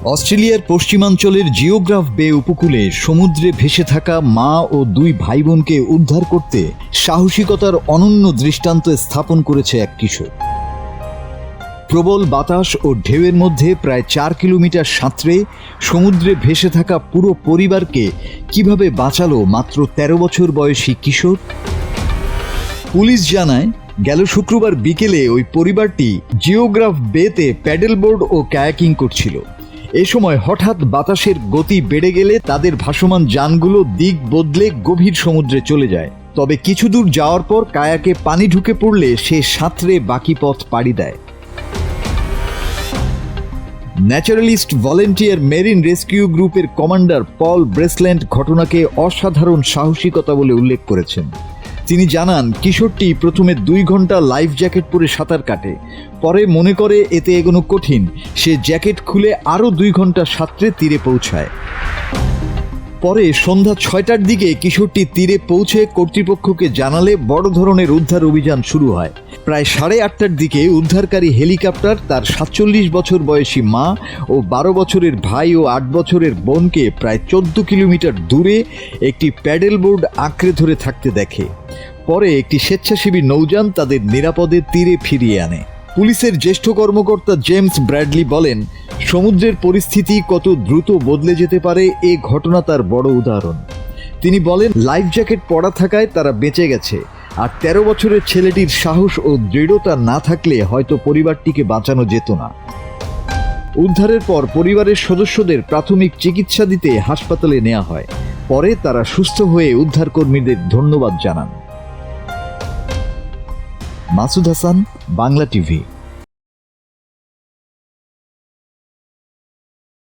অস্ট্রেলিয়ার পশ্চিমাঞ্চলের জিওগ্রাফ বে উপকূলে সমুদ্রে ভেসে থাকা মা ও দুই ভাই বোনকে উদ্ধার করতে সাহসিকতার অনন্য দৃষ্টান্ত স্থাপন করেছে এক কিশোর। প্রবল বাতাস ও ঢেউয়ের মধ্যে প্রায় 4 কিলোমিটার সাঁতরে সমুদ্রে ভেসে থাকা পুরো পরিবারকে কিভাবে বাঁচালো মাত্র 13 বছর বয়সী কিশোর। পুলিশ জানায়, গেল শুক্রবার বিকেলে ওই পরিবারটি জিওগ্রাফ বেতে প্যাডেলবোর্ড ও কায়াকিং করছিল। এ সময় হঠাৎ বাতাসের গতি বেড়ে গেলে তাদের ভাসমান যানগুলো দিক বদলে গভীর সমুদ্রে চলে যায়। তবে কিছু দূর যাওয়ার পর কায়াকে পানি ঢুকে পড়লে সে সাঁতরে বাকি পথ পাড়ি দেয়। ন্যাচারালিস্ট ভলেন্টিয়ার মেরিন রেস্কিউ গ্রুপের কমান্ডার পল ব্রেসল্যান্ড ঘটনাকে অসাধারণ সাহসিকতা বলে উল্লেখ করেছেন। তিনি জানান, কিশোরটি প্রথমে 2 ঘন্টা লাইফ জ্যাকেট পরে সাঁতার কাটে, পরে মনে করে এতে এগোনো কঠিন, সে জ্যাকেট খুলে আরও 2 ঘন্টা সাঁতরে তীরে পৌঁছায়। পরে সন্ধ্যা 6টার দিকে কিশোরটি তীরে পৌঁছে কর্তৃপক্ষকে জানালে বড় ধরনের উদ্ধার অভিযান শুরু হয়। প্রায় 8:30টার দিকে উদ্ধারকারী হেলিকপ্টার তার 47 বছর বয়সী মা ও 12 বছরের ভাই ও 8 বছরের বোনকে প্রায় 14 কিলোমিটার দূরে একটি প্যাডেলবোর্ড আঁকড়ে ধরে থাকতে দেখে। পরে একটি স্বেচ্ছাসেবী নৌযান তাদের নিরাপদে তীরে ফিরিয়ে আনে। পুলিশের জ্যেষ্ঠ কর্মকর্তা জেমস ব্র্যাডলি বলেন, সমুদ্রের পরিস্থিতি কত দ্রুত বদলে যেতে পারে এ ঘটনা তার বড় উদাহরণ। তিনি বলেন, লাইফ জ্যাকেট পরা থাকায় তারা বেঁচে গেছে, আর 13 বছরের ছেলেটির সাহস ও দৃঢ়তা না থাকলে হয়তো পরিবারটিকে বাঁচানো যেত না। উদ্ধারের পর পরিবারের সদস্যদের প্রাথমিক চিকিৎসা দিতে হাসপাতালে নেওয়া হয়। পরে তারা সুস্থ হয়ে উদ্ধারকর্মীদের ধন্যবাদ জানান। মাসুদ হাসান, বাংলা টিভি।